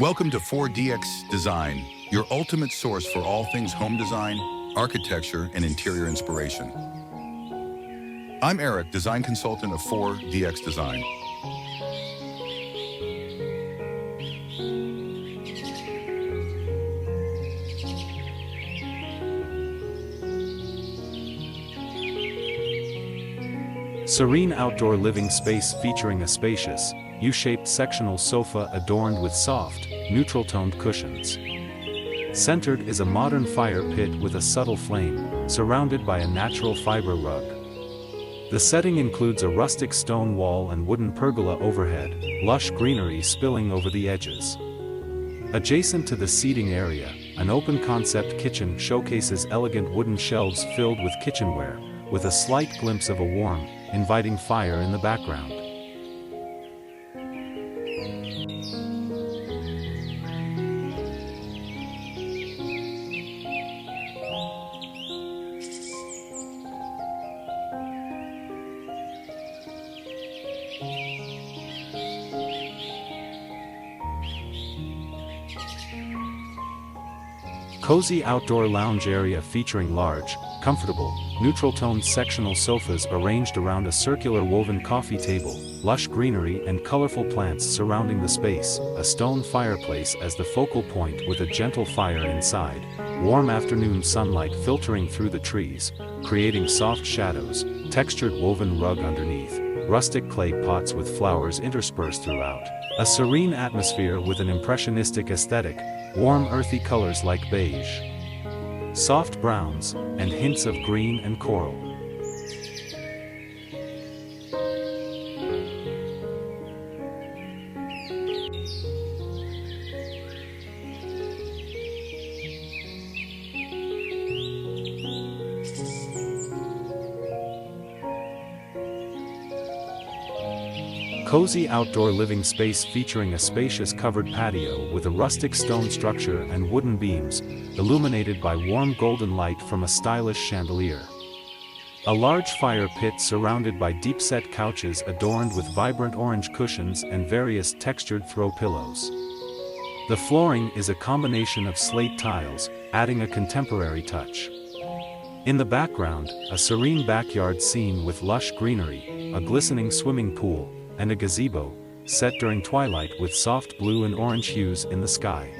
Welcome to 4DX Design, your ultimate source for all things home design, architecture, and interior inspiration. I'm Eric, design consultant of 4DX Design. Serene outdoor living space featuring a spacious, U-shaped sectional sofa adorned with soft, neutral-toned cushions. Centered is a modern fire pit with a subtle flame, surrounded by a natural fiber rug. The setting includes a rustic stone wall and wooden pergola overhead, lush greenery spilling over the edges. Adjacent to the seating area, an open-concept kitchen showcases elegant wooden shelves filled with kitchenware, with a slight glimpse of a warm, inviting fire in the background. Cozy outdoor lounge area featuring large, comfortable, neutral-toned sectional sofas arranged around a circular woven coffee table, lush greenery and colorful plants surrounding the space, a stone fireplace as the focal point with a gentle fire inside, warm afternoon sunlight filtering through the trees, creating soft shadows, textured woven rug underneath, rustic clay pots with flowers interspersed throughout, a serene atmosphere with an impressionistic aesthetic, warm earthy colors like beige, soft browns, and hints of green and coral. Cozy outdoor living space featuring a spacious covered patio with a rustic stone structure and wooden beams, illuminated by warm golden light from a stylish chandelier. A large fire pit surrounded by deep-set couches adorned with vibrant orange cushions and various textured throw pillows. The flooring is a combination of slate tiles, adding a contemporary touch. In the background, a serene backyard scene with lush greenery, a glistening swimming pool, and a gazebo, set during twilight with soft blue and orange hues in the sky.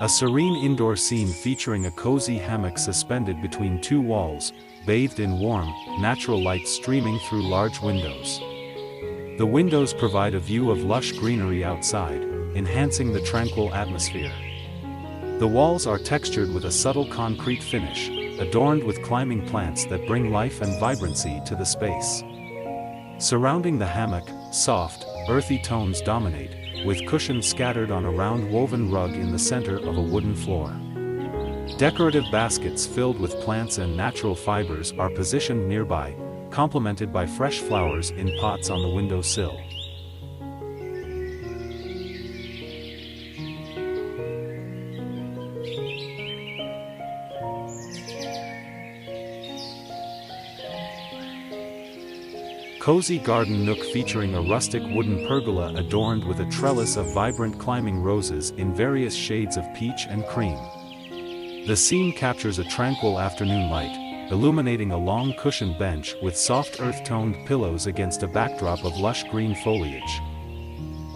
A serene indoor scene featuring a cozy hammock suspended between two walls, bathed in warm, natural light streaming through large windows. The windows provide a view of lush greenery outside, enhancing the tranquil atmosphere. The walls are textured with a subtle concrete finish, adorned with climbing plants that bring life and vibrancy to the space. Surrounding the hammock, soft, earthy tones dominate, with cushions scattered on a round woven rug in the center of a wooden floor. Decorative baskets filled with plants and natural fibers are positioned nearby, complemented by fresh flowers in pots on the windowsill. Cozy garden nook featuring a rustic wooden pergola adorned with a trellis of vibrant climbing roses in various shades of peach and cream. The scene captures a tranquil afternoon light, illuminating a long cushioned bench with soft earth-toned pillows against a backdrop of lush green foliage.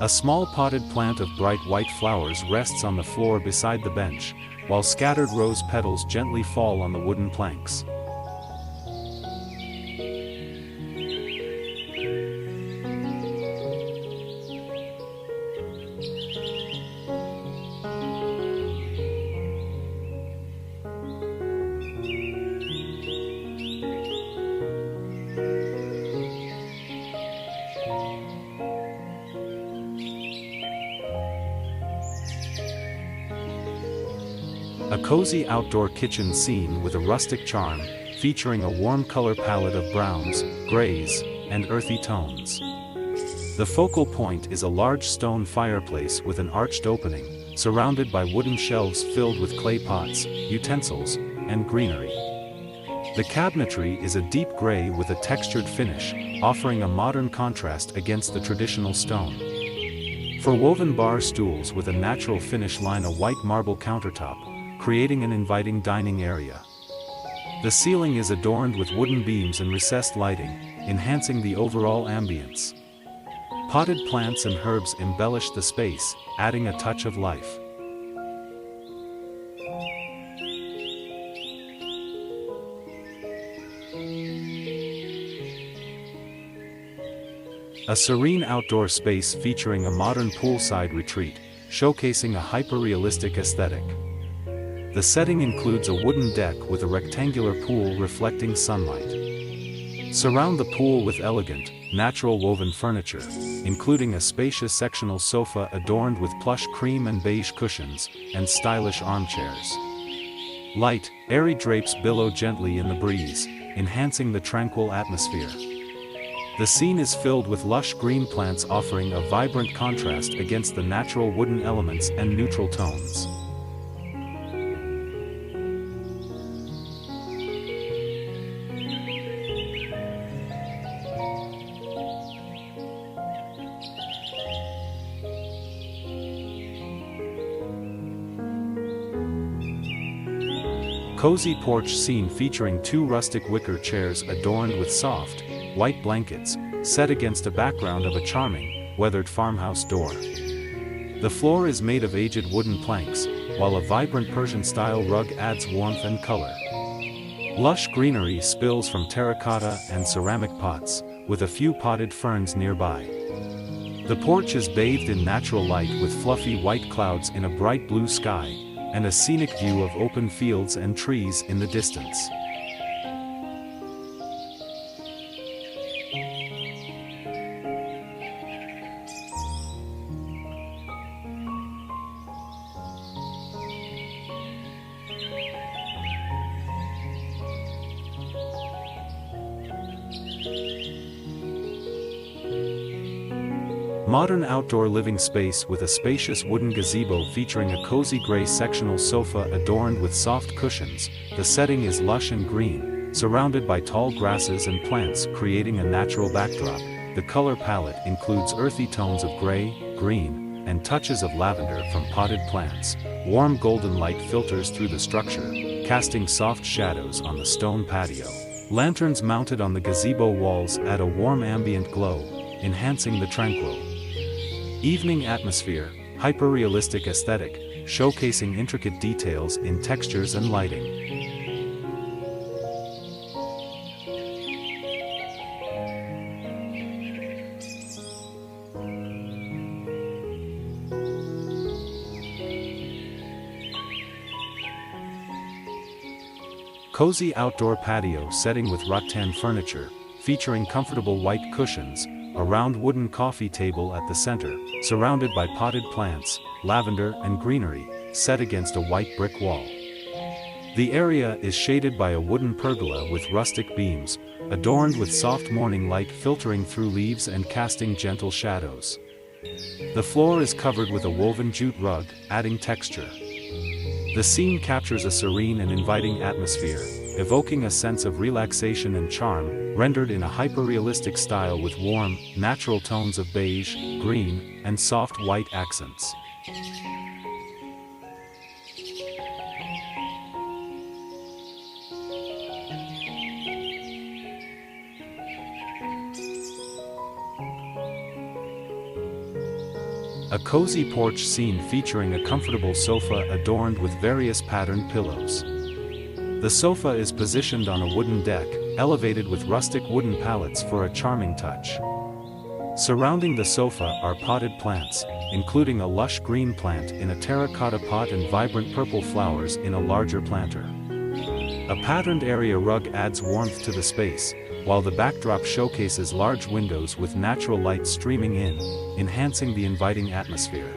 A small potted plant of bright white flowers rests on the floor beside the bench, while scattered rose petals gently fall on the wooden planks. A cozy outdoor kitchen scene with a rustic charm, featuring a warm color palette of browns, grays, and earthy tones. The focal point is a large stone fireplace with an arched opening, surrounded by wooden shelves filled with clay pots, utensils, and greenery. The cabinetry is a deep gray with a textured finish, offering a modern contrast against the traditional stone. For woven bar stools with a natural finish line a white marble countertop, creating an inviting dining area. The ceiling is adorned with wooden beams and recessed lighting, enhancing the overall ambience. Potted plants and herbs embellish the space, adding a touch of life. A serene outdoor space featuring a modern poolside retreat, showcasing a hyperrealistic aesthetic. The setting includes a wooden deck with a rectangular pool reflecting sunlight. Surround the pool with elegant, natural woven furniture, including a spacious sectional sofa adorned with plush cream and beige cushions, and stylish armchairs. Light, airy drapes billow gently in the breeze, enhancing the tranquil atmosphere. The scene is filled with lush green plants offering a vibrant contrast against the natural wooden elements and neutral tones. Cozy porch scene featuring 2 rustic wicker chairs adorned with soft, white blankets, set against a background of a charming, weathered farmhouse door. The floor is made of aged wooden planks, while a vibrant Persian-style rug adds warmth and color. Lush greenery spills from terracotta and ceramic pots, with a few potted ferns nearby. The porch is bathed in natural light with fluffy white clouds in a bright blue sky, and a scenic view of open fields and trees in the distance. Modern outdoor living space with a spacious wooden gazebo featuring a cozy gray sectional sofa adorned with soft cushions. The setting is lush and green, surrounded by tall grasses and plants creating a natural backdrop. The color palette includes earthy tones of gray, green, and touches of lavender from potted plants. Warm golden light filters through the structure, casting soft shadows on the stone patio. Lanterns mounted on the gazebo walls add a warm ambient glow, enhancing the tranquil evening atmosphere. Hyperrealistic aesthetic, showcasing intricate details in textures and lighting. Cozy outdoor patio setting with rattan furniture, featuring comfortable white cushions, a round wooden coffee table at the center, surrounded by potted plants, lavender and greenery, set against a white brick wall. The area is shaded by a wooden pergola with rustic beams, adorned with soft morning light filtering through leaves and casting gentle shadows. The floor is covered with a woven jute rug, adding texture. The scene captures a serene and inviting atmosphere, evoking a sense of relaxation and charm, rendered in a hyperrealistic style with warm, natural tones of beige, green, and soft white accents. A cozy porch scene featuring a comfortable sofa adorned with various patterned pillows. The sofa is positioned on a wooden deck, elevated with rustic wooden pallets for a charming touch. Surrounding the sofa are potted plants, including a lush green plant in a terracotta pot and vibrant purple flowers in a larger planter. A patterned area rug adds warmth to the space, while the backdrop showcases large windows with natural light streaming in, enhancing the inviting atmosphere.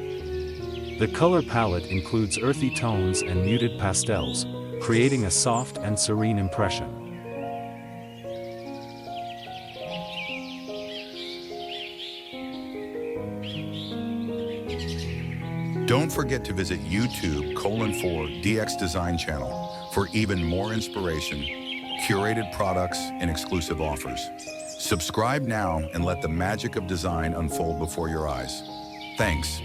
The color palette includes earthy tones and muted pastels, creating a soft and serene impression. Don't forget to visit YouTube:4DX Design channel for even more inspiration, curated products, and exclusive offers. Subscribe now and let the magic of design unfold before your eyes. Thanks.